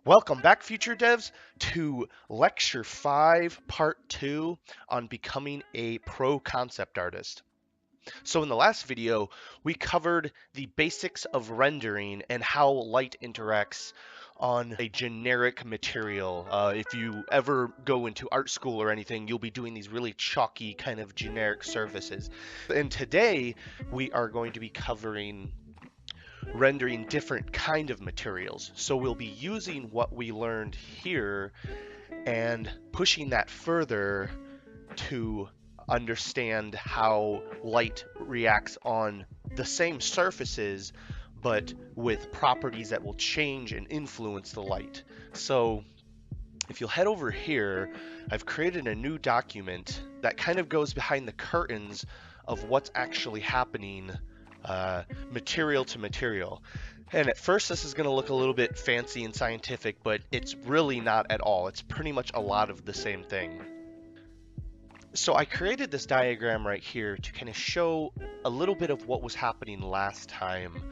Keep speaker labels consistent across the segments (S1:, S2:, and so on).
S1: Welcome back, future devs, to Lecture 5, Part 2 on becoming a pro concept artist. So in the last video, we covered the basics of rendering and how light interacts on a generic material. If you ever go into art school or anything, you'll be doing these really chalky kind of generic surfaces. And today, we are going to be covering rendering different kind of materials. So we'll be using what we learned here and pushing that further to understand how light reacts on the same surfaces, but with properties that will change and influence the light. So if you'll head over here, I've created a new document that kind of goes behind the curtains of what's actually happening material to material. And at first this is going to look a little bit fancy and scientific, but it's really not at all. It's pretty much a lot of the same thing. So I created this diagram right here to kind of show a little bit of what was happening last time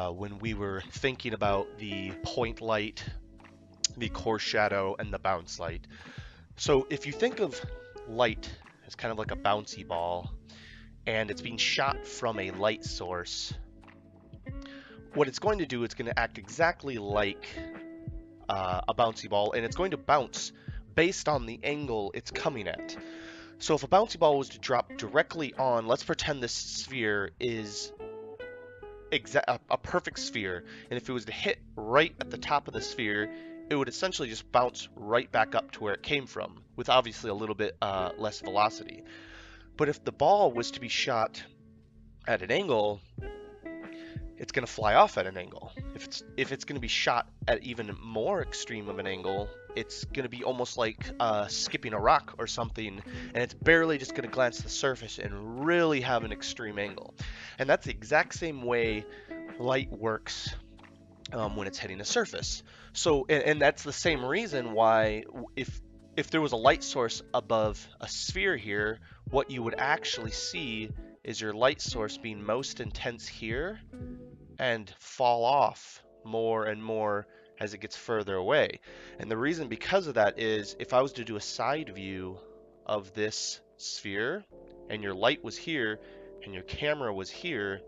S1: when we were thinking about the point light, the core shadow, and the bounce light. So if you think of light as kind of like a bouncy ball, and it's being shot from a light source, what it's going to do, it's going to act exactly like a bouncy ball, and it's going to bounce based on the angle it's coming at. So if a bouncy ball was to drop directly on, let's pretend this sphere is a perfect sphere, and if it was to hit right at the top of the sphere, it would essentially just bounce right back up to where it came from, with obviously a little bit less velocity. But if the ball was to be shot at an angle, it's going to fly off at an angle. If it's going to be shot at even more extreme of an angle, it's going to be almost like skipping a rock or something, and it's barely just going to glance the surface and really have an extreme angle. And that's the exact same way light works when it's hitting a surface. So, and that's the same reason why if there was a light source above a sphere here, what you would actually see is your light source being most intense here and fall off more and more as it gets further away. And the reason because of that is if I was to do a side view of this sphere and your light was here and your camera was here,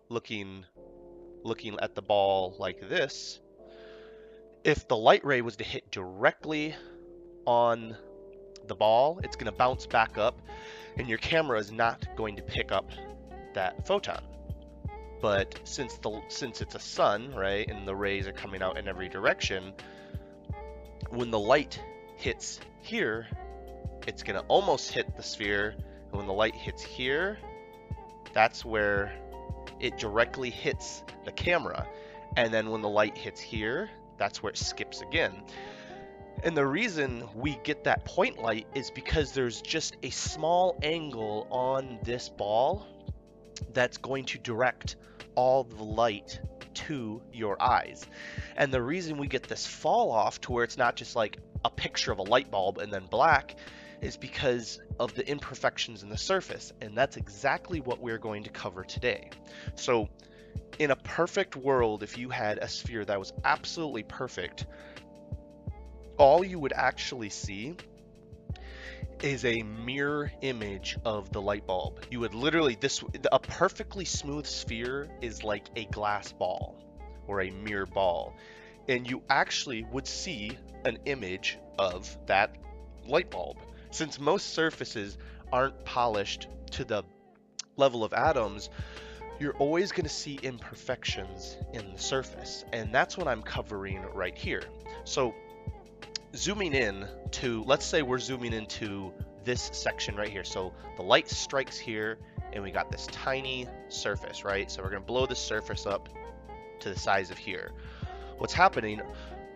S1: looking at the ball like this, if the light ray was to hit directly on the ball, it's going to bounce back up, and your camera is not going to pick up that photon. But since it's a sun, right, and the rays are coming out in every direction, when the light hits here, it's going to almost hit the sphere, and when the light hits here, that's where it directly hits the camera. And then when the light hits here, that's where it skips again. And the reason we get that point light is because there's just a small angle on this ball that's going to direct all the light to your eyes. And the reason we get this fall off to where it's not just like a picture of a light bulb and then black is because of the imperfections in the surface. And that's exactly what we're going to cover today. So in a perfect world, if you had a sphere that was absolutely perfect, all you would actually see is a mirror image of the light bulb. You would literally, a perfectly smooth sphere is like a glass ball or a mirror ball, and you actually would see an image of that light bulb. Since most surfaces aren't polished to the level of atoms, you're always going to see imperfections in the surface, and that's what I'm covering right here. So zooming in to, let's say we're zooming into this section right here. So the light strikes here and we got this tiny surface, right? So we're going to blow this surface up to the size of here. What's happening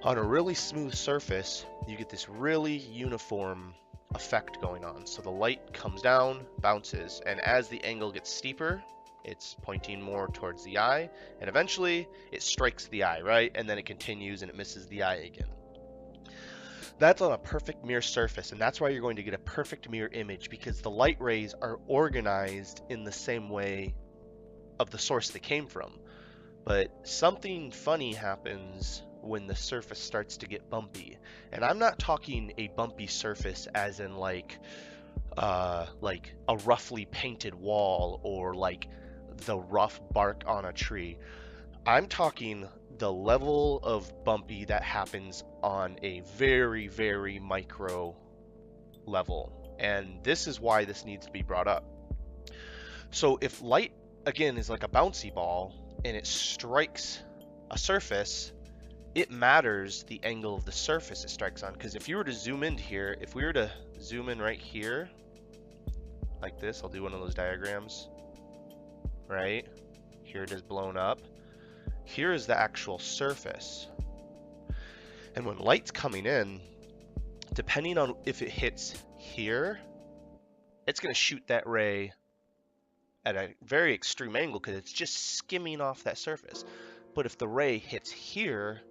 S1: on a really smooth surface, you get this really uniform effect going on. So the light comes down, bounces, and as the angle gets steeper, it's pointing more towards the eye, and eventually it strikes the eye, right? And then it continues and it misses the eye again. That's on a perfect mirror surface, and that's why you're going to get a perfect mirror image, because the light rays are organized in the same way of the source they came from. But something funny happens when the surface starts to get bumpy. And I'm not talking a bumpy surface as in like a roughly painted wall or like the rough bark on a tree. I'm talking the level of bumpy that happens on a very, very micro level. And this is why this needs to be brought up. So if light, again, is like a bouncy ball and it strikes a surface, it matters the angle of the surface it strikes on. Because if you were to zoom in here, if we were to zoom in right here, like this, I'll do one of those diagrams, right? Here it is blown up. Here is the actual surface. And when light's coming in, depending on if it hits here, it's going to shoot that ray at a very extreme angle because it's just skimming off that surface. But if the ray hits here,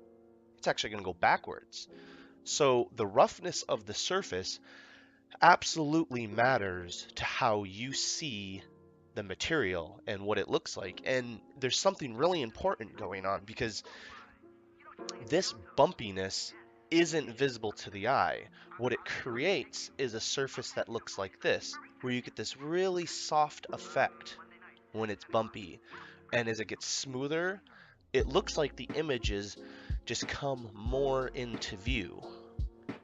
S1: it's actually going to go backwards. So the roughness of the surface absolutely matters to how you see the material and what it looks like. And there's something really important going on because this bumpiness isn't visible to the eye. What it creates is a surface that looks like this, where you get this really soft effect when it's bumpy. And as it gets smoother, it looks like the images just come more into view.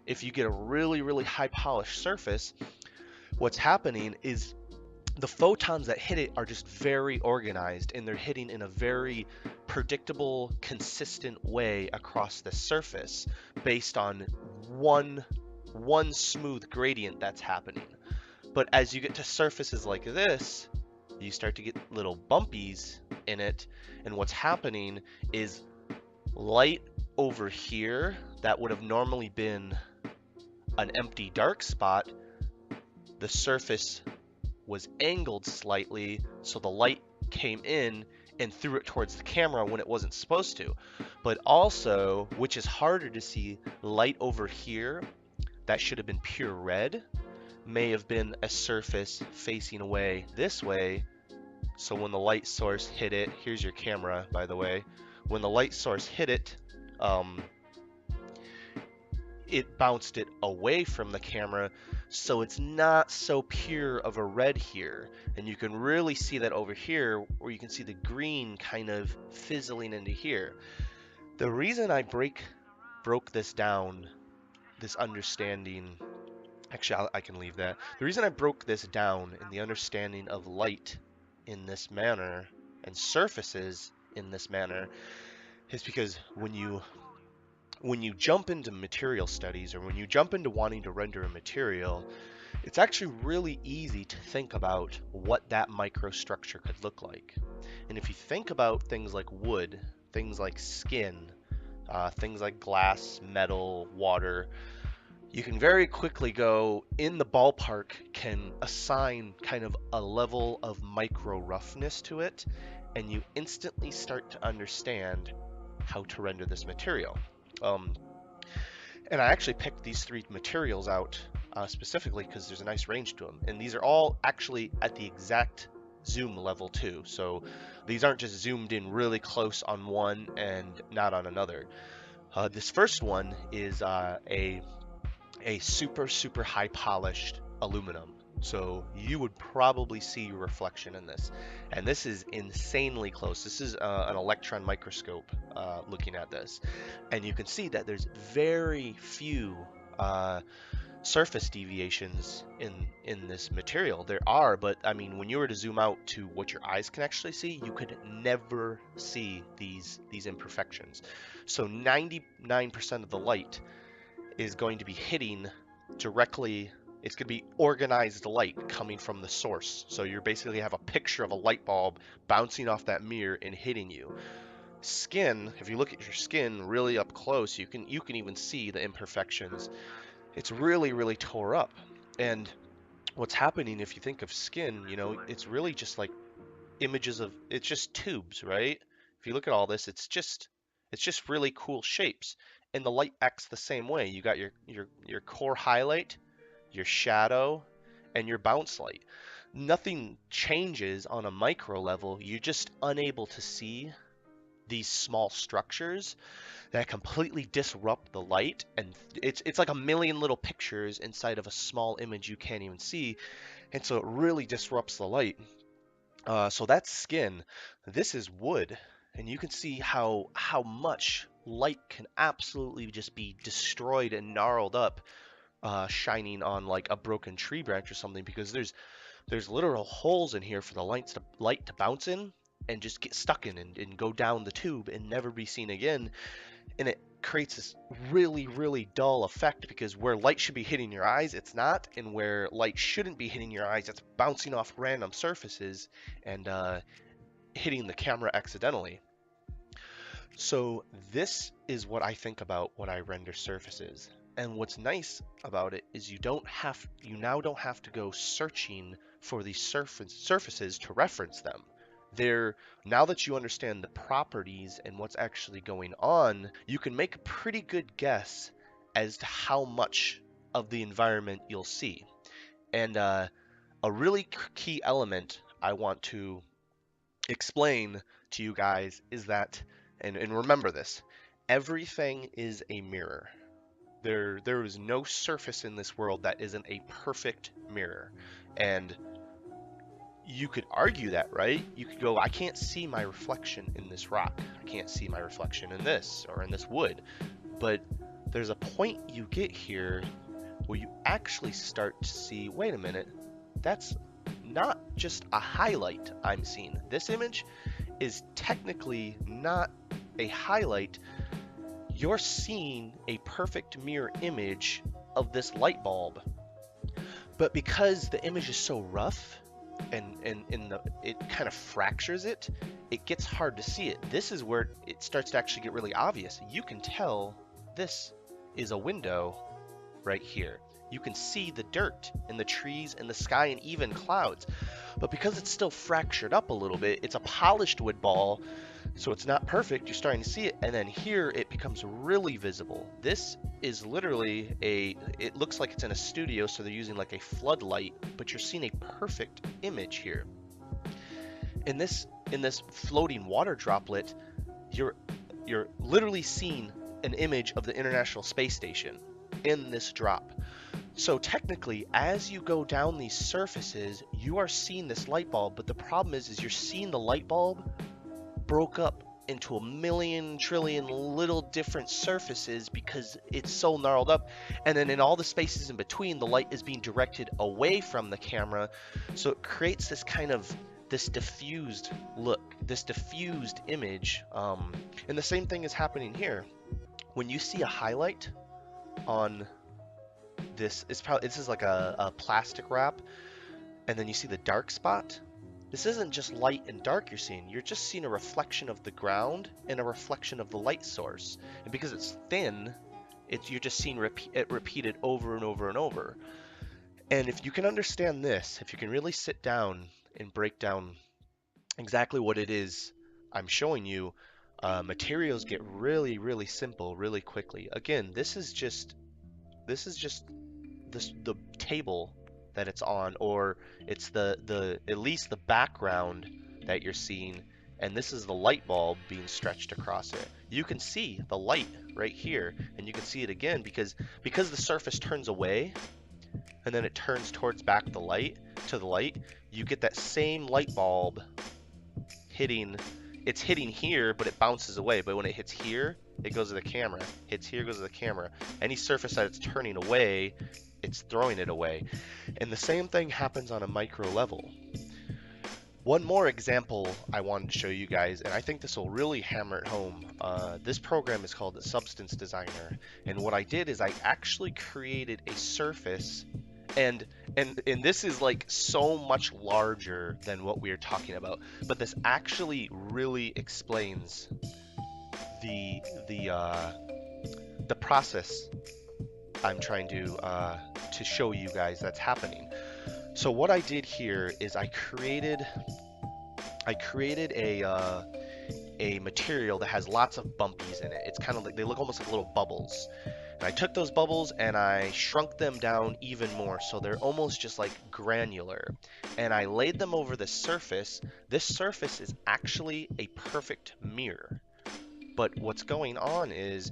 S1: If you get a really, really high polished surface, what's happening is the photons that hit it are just very organized and they're hitting in a very predictable, consistent way across the surface based on one smooth gradient that's happening. But as you get to surfaces like this, you start to get little bumpies in it, and what's happening is light over here that would have normally been an empty dark spot, the surface was angled slightly so the light came in and threw it towards the camera when it wasn't supposed to. But also, which is harder to see, light over here that should have been pure red may have been a surface facing away this way. So when the light source hit it, here's your camera by the way, when the light source hit it, it bounced it away from the camera, so it's not so pure of a red here. And you can really see that over here where you can see the green kind of fizzling into here. The reason I broke this down, this understanding, actually I can leave that. The reason I broke this down in the understanding of light in this manner and surfaces in this manner is because when you jump into material studies or when you jump into wanting to render a material, it's actually really easy to think about what that microstructure could look like. And if you think about things like wood, things like skin, things like glass, metal, water, you can very quickly go in the ballpark, can assign kind of a level of micro roughness to it, and you instantly start to understand how to render this material. And I actually picked these three materials out specifically because there's a nice range to them. And these are all actually at the exact zoom level too. So these aren't just zoomed in really close on one and not on another. This first one is a super, super high polished aluminum. So you would probably see your reflection in this. And this is insanely close. This is an electron microscope looking at this. And you can see that there's very few surface deviations in this material. There are, but I mean, when you were to zoom out to what your eyes can actually see, you could never see these imperfections. So 99% of the light is going to be hitting directly. It's going to be organized light coming from the source. So you basically have a picture of a light bulb bouncing off that mirror and hitting you. Skin, if you look at your skin really up close, you can even see the imperfections. It's really, really tore up. And what's happening if you think of skin, you know, it's really just like images of, it's just tubes, right? If you look at all this, it's just really cool shapes. And the light acts the same way. You got your core highlight, your shadow, and your bounce light. Nothing changes on a micro level. You're just unable to see these small structures that completely disrupt the light, and it's like a million little pictures inside of a small image you can't even see, and so it really disrupts the light. So that's skin. This is wood, and you can see how much light can absolutely just be destroyed and gnarled up, shining on like a broken tree branch or something, because there's literal holes in here for the light to bounce in and just get stuck in and go down the tube and never be seen again. And it creates this really, really dull effect, because where light should be hitting your eyes, it's not, and where light shouldn't be hitting your eyes, it's bouncing off random surfaces and hitting the camera accidentally. So this is what I think about when I render surfaces. And what's nice about it is you now don't have to go searching for these surfaces to reference them. Now that you understand the properties and what's actually going on, you can make a pretty good guess as to how much of the environment you'll see. And a really key element I want to explain to you guys is that, and remember this, everything is a mirror. There is no surface in this world that isn't a perfect mirror. And you could argue that, right? You could go, I can't see my reflection in this rock. I can't see my reflection in this or in this wood. But there's a point you get here where you actually start to see, wait a minute, that's not just a highlight I'm seeing. This image is technically not a highlight. You're seeing a perfect mirror image of this light bulb. But because the image is so rough, and it kind of fractures it, it gets hard to see it. This is where it starts to actually get really obvious. You can tell this is a window right here. You can see the dirt and the trees and the sky and even clouds. But because it's still fractured up a little bit, it's a polished wood ball, so it's not perfect. You're starting to see it, and then here it becomes really visible. This is literally it looks like it's in a studio, so they're using like a floodlight, but you're seeing a perfect image here. In this floating water droplet, you're literally seeing an image of the International Space Station in this drop. So technically, as you go down these surfaces, you are seeing this light bulb, but the problem is you're seeing the light bulb broke up into a million trillion little different surfaces because it's so gnarled up, and then in all the spaces in between, the light is being directed away from the camera, so it creates this kind of this diffused look, this diffused image. And the same thing is happening here. When you see a highlight on this, this is like a plastic wrap, and then you see the dark spot. This isn't just light and dark you're seeing. You're just seeing a reflection of the ground and a reflection of the light source. And because it's thin, you're just seeing it repeated over and over and over. And if you can understand this, if you can really sit down and break down exactly what it is I'm showing you, materials get really, really simple really quickly. Again, this is just the table that it's on, or it's the at least the background that you're seeing, and this is the light bulb being stretched across it. You can see the light right here, and you can see it again because the surface turns away and then it turns towards back to the light, you get that same light bulb hitting. It's hitting here, but it bounces away, but when it hits here, it goes to the camera. Hits here, goes to the camera. Any surface that it's turning away, it's throwing it away. And the same thing happens on a micro level. One more example I wanted to show you guys, and I think this will really hammer it home. This program is called the Substance Designer, and what I did is I actually created a surface, and this is like so much larger than what we are talking about, but this actually really explains the process I'm trying to show you guys that's happening. So what I did here is I created a material that has lots of bumpies in it. It's kind of like, they look almost like little bubbles. And I took those bubbles and I shrunk them down even more, so they're almost just like granular. And I laid them over the surface. This surface is actually a perfect mirror. But what's going on is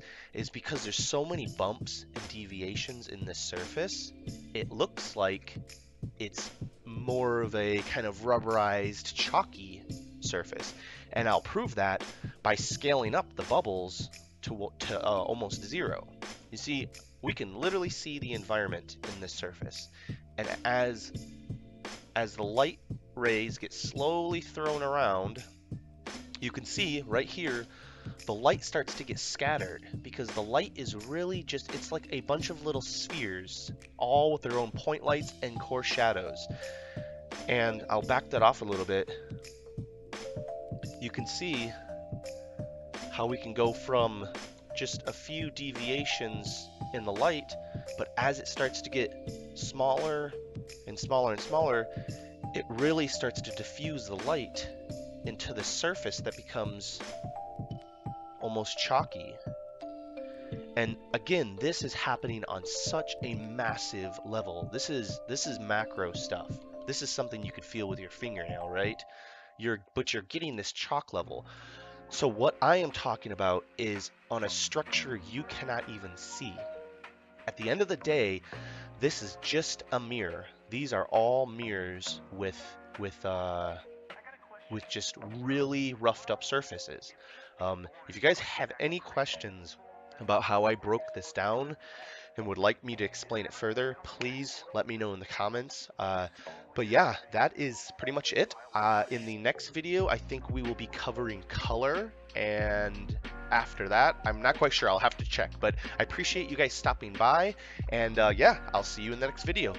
S1: because there's so many bumps and deviations in this surface, it looks like it's more of a kind of rubberized, chalky surface. And I'll prove that by scaling up the bubbles to almost 0. You see, we can literally see the environment in this surface. And as the light rays get slowly thrown around, you can see right here the light starts to get scattered, because the light is really just, it's like a bunch of little spheres, all with their own point lights and core shadows. And I'll back that off a little bit. You can see how we can go from just a few deviations in the light, but as it starts to get smaller and smaller and smaller, it really starts to diffuse the light into the surface that becomes almost chalky. And again, this is happening on such a massive level. This is macro stuff. This is something you could feel with your fingernail, right? But you're getting this chalk level. So what I am talking about is on a structure you cannot even see. At the end of the day, this is just a mirror. These are all mirrors with just really roughed up surfaces. If you guys have any questions about how I broke this down and would like me to explain it further, please let me know in the comments. But yeah, that is pretty much it. In the next video, I think we will be covering color, and after that, I'm not quite sure. I'll have to check, but I appreciate you guys stopping by, and yeah, I'll see you in the next video.